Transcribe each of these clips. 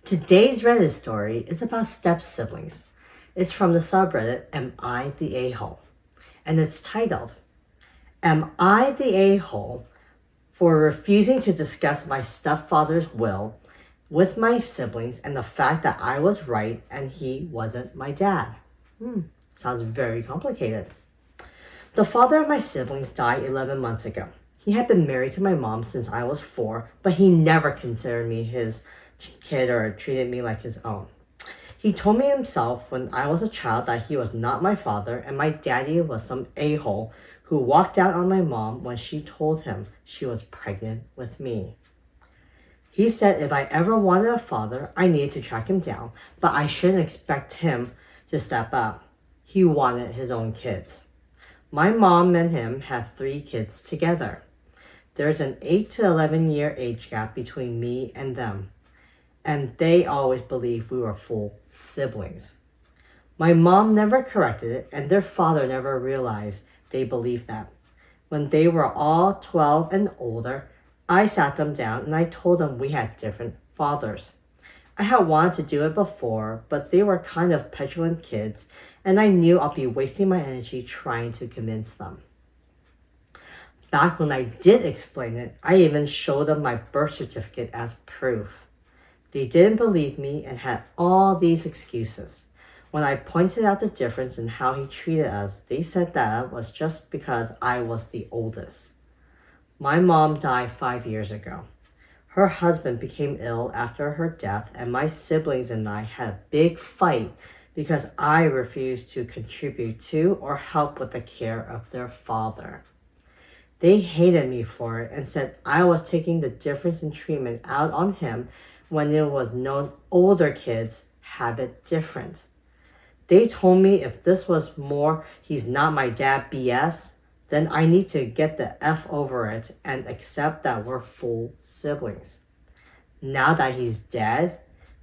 Today's Reddit story is about step siblings. It's from the subreddit Am I the A-hole? And it's titled, Am I the A-hole for refusing to discuss my stepfather's will with my siblings and the fact that I was right and he wasn't my dad? Sounds very complicated. The father of my siblings died 11 months ago. He had been married to my mom since I was 4, but he never considered me his kid or treated me like his own. He told me himself when I was a child that he was not my father and my daddy was some a-hole who walked out on my mom when she told him she was pregnant with me. He said if I ever wanted a father, I needed to track him down, but I shouldn't expect him to step up. He wanted his own kids. My mom and him had 3 kids together. There's an 8 to 11 year age gap between me and them, and they always believed we were full siblings. My mom never corrected it, and their father never realized they believed that. When they were all 12 and older, I sat them down and I told them we had different fathers. I had wanted to do it before, but they were kind of petulant kids, and I knew I'd be wasting my energy trying to convince them. Back when I did explain it, I even showed them my birth certificate as proof. They didn't believe me and had all these excuses. When I pointed out the difference in how he treated us, they said that was just because I was the oldest. My mom died 5 years ago. Her husband became ill after her death, and my siblings and I had a big fight because I refused to contribute to or help with the care of their father. They hated me for it and said I was taking the difference in treatment out on him when it was known older kids have it different. They told me if this was more he's not my dad BS, then I need to get the F over it and accept that we're full siblings. Now that he's dead,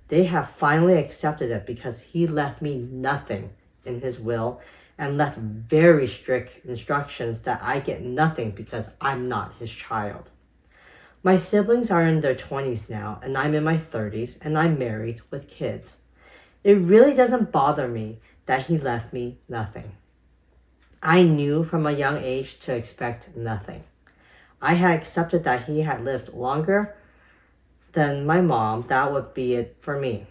they have finally accepted it because he left me nothing in his will and left very strict instructions that I get nothing because I'm not his child. My siblings are in their 20s now, and I'm in my 30s, and I'm married with kids. It really doesn't bother me that he left me nothing. I knew from a young age to expect nothing. I had accepted that he had lived longer than my mom. That would be it for me.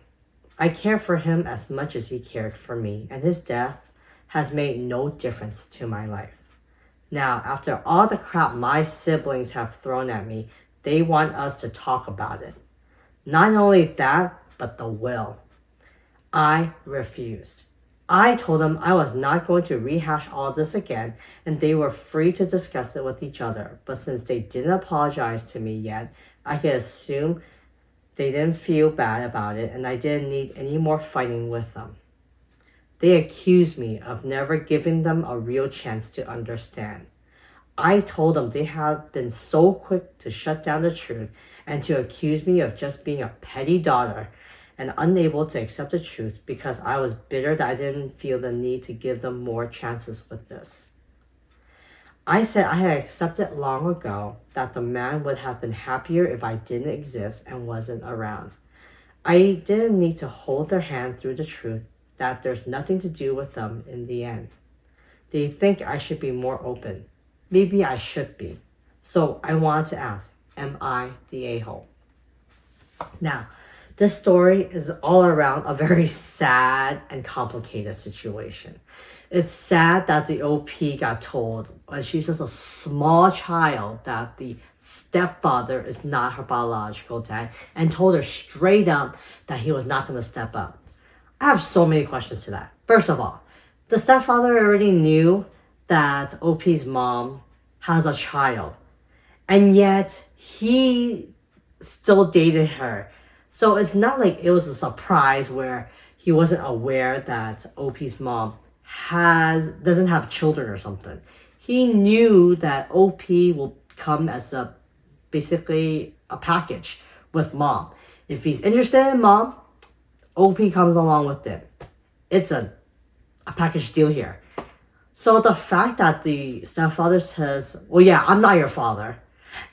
I care for him as much as he cared for me, and his death has made no difference to my life. Now, after all the crap my siblings have thrown at me, they want us to talk about it. Not only that, but the will. I refused. I told them I was not going to rehash all this again, and they were free to discuss it with each other. But since they didn't apologize to me yet, I could assume they didn't feel bad about it, and I didn't need any more fighting with them. They accused me of never giving them a real chance to understand. I told them they had been so quick to shut down the truth and to accuse me of just being a petty daughter and unable to accept the truth because I was bitter that I didn't feel the need to give them more chances with this. I said I had accepted long ago that the man would have been happier if I didn't exist and wasn't around. I didn't need to hold their hand through the truth that there's nothing to do with them in the end. They think I should be more open. Maybe I should be. So I wanted to ask, am I the a-hole? Now, this story is all around a very sad and complicated situation. It's sad that the OP got told when she's just a small child that the stepfather is not her biological dad and told her straight up that he was not going to step up. I have so many questions to that. First of all, the stepfather already knew that OP's mom has a child, and yet he still dated her. So it's not like it was a surprise where he wasn't aware that OP's mom doesn't have children or something. He knew that OP will come as basically a package with mom. If he's interested in mom, OP comes along with it. It's a package deal here. So the fact that the stepfather says, well, yeah, I'm not your father,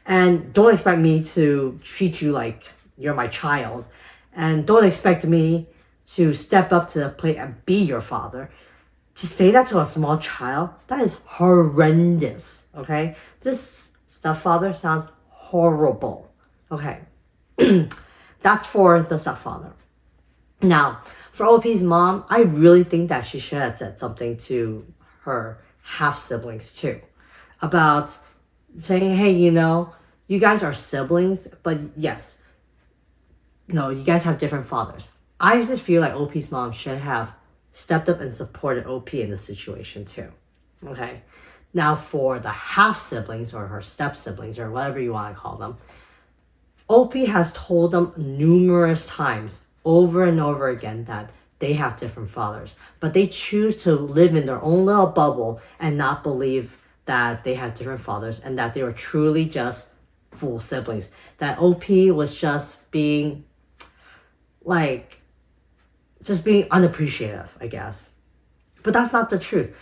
and don't expect me to treat you like you're my child, And don't expect me to step up to the plate and be your father. To say that to a small child, that is horrendous, okay? This stepfather sounds horrible, okay? That's for the stepfather. Now, for OP's mom, I really think that she should have said something to her half-siblings too. About saying, hey, you guys are siblings, but yes, no, you guys have different fathers. I just feel like OP's mom should have stepped up and supported OP in the situation too. Okay? Now for the half-siblings or her step-siblings or whatever you want to call them, OP has told them numerous times over and over again that they have different fathers, but they choose to live in their own little bubble and not believe that they have different fathers and that they were truly just full siblings. That OP was just being unappreciative, I guess. But that's not the truth.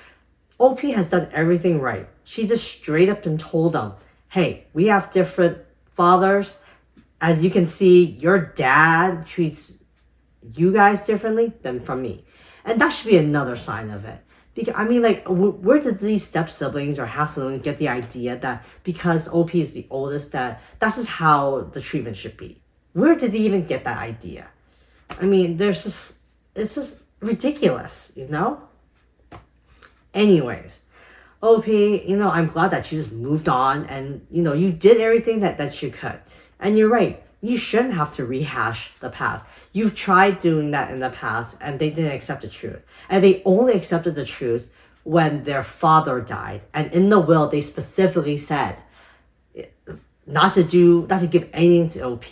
OP has done everything right. She just straight up and told them, hey, we have different fathers. As you can see, your dad treats you guys differently than from me. And that should be another sign of it. Because, where did these step-siblings or half-siblings get the idea that because OP is the oldest, that's just how the treatment should be? Where did they even get that idea? It's just ridiculous, Anyways, OP, I'm glad that you just moved on and, you did everything that you could. And you're right, you shouldn't have to rehash the past. You've tried doing that in the past and they didn't accept the truth. And they only accepted the truth when their father died. And in the will, they specifically said not to give anything to OP.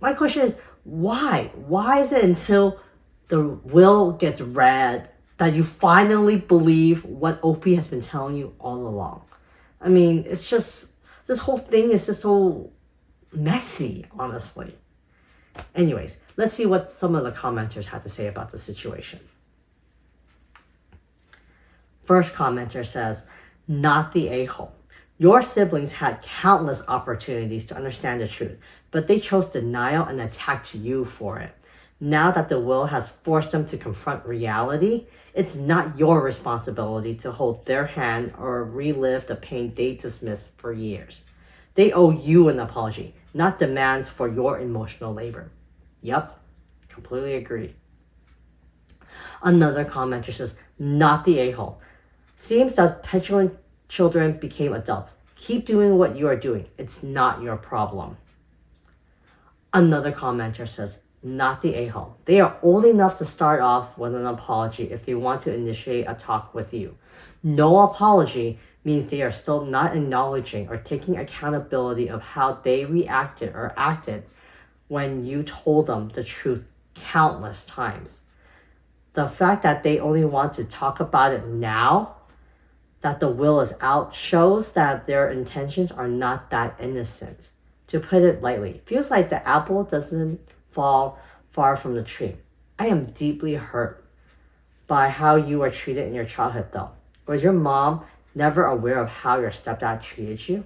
My question is, why? Why is it until the will gets read that you finally believe what OP has been telling you all along? It's just, this whole thing is just so messy, honestly. Anyways, let's see what some of the commenters had to say about the situation. First commenter says, not the a-hole. Your siblings had countless opportunities to understand the truth, but they chose denial and attacked you for it. Now that the will has forced them to confront reality, it's not your responsibility to hold their hand or relive the pain they dismissed for years. They owe you an apology, not demands for your emotional labor. Yep, completely agree. Another commenter says, not the a-hole. Seems that petulant children became adults. Keep doing what you are doing. It's not your problem. Another commenter says, not the a-hole. They are old enough to start off with an apology if they want to initiate a talk with you. No apology means they are still not acknowledging or taking accountability of how they reacted or acted when you told them the truth countless times. The fact that they only want to talk about it now, that the will is out, shows that their intentions are not that innocent. To put it lightly, feels like the apple doesn't fall far from the tree. I am deeply hurt by how you were treated in your childhood though. Was your mom never aware of how your stepdad treated you?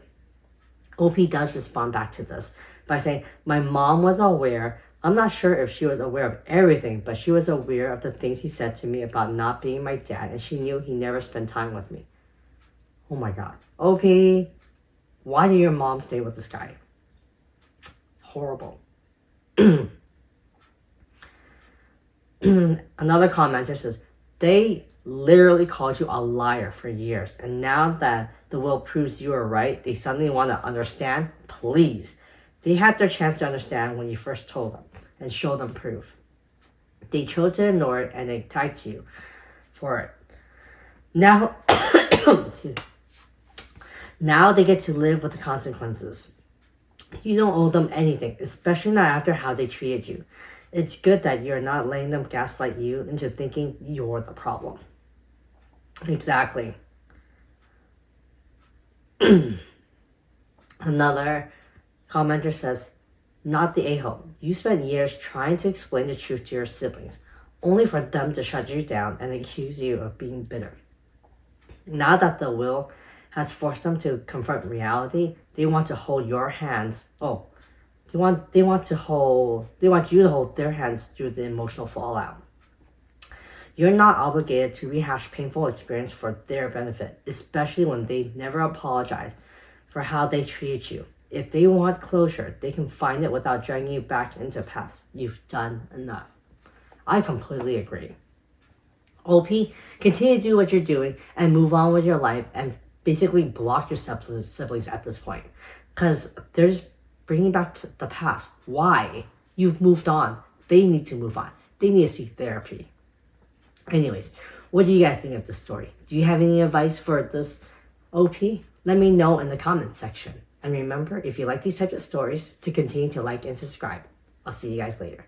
OP does respond back to this by saying, my mom was aware. I'm not sure if she was aware of everything, but she was aware of the things he said to me about not being my dad, and she knew he never spent time with me. Oh my God. OP, why did your mom stay with this guy? Horrible. Another commenter says, they literally called you a liar for years, and now that the will proves you are right, they suddenly want to understand? Please. They had their chance to understand when you first told them and showed them proof. They chose to ignore it and they attacked you for it. Now, now they get to live with the consequences. You don't owe them anything, especially not after how they treated you. It's good that you're not letting them gaslight you into thinking you're the problem. Exactly. Another commenter says, not the a-hole. You spent years trying to explain the truth to your siblings, only for them to shut you down and accuse you of being bitter. Now that the will has forced them to confront reality, they want to hold your hands. They want you to hold their hands through the emotional fallout. You're not obligated to rehash painful experience for their benefit, especially when they never apologize for how they treated you. If they want closure, they can find it without dragging you back into the past. You've done enough. I completely agree. OP, continue to do what you're doing and move on with your life and basically block your siblings at this point. Because they're just bringing back the past. Why? You've moved on. They need to move on. They need to seek therapy. Anyways, what do you guys think of this story? Do you have any advice for this OP? Let me know in the comment section. And remember, if you like these types of stories, to continue to like and subscribe. I'll see you guys later.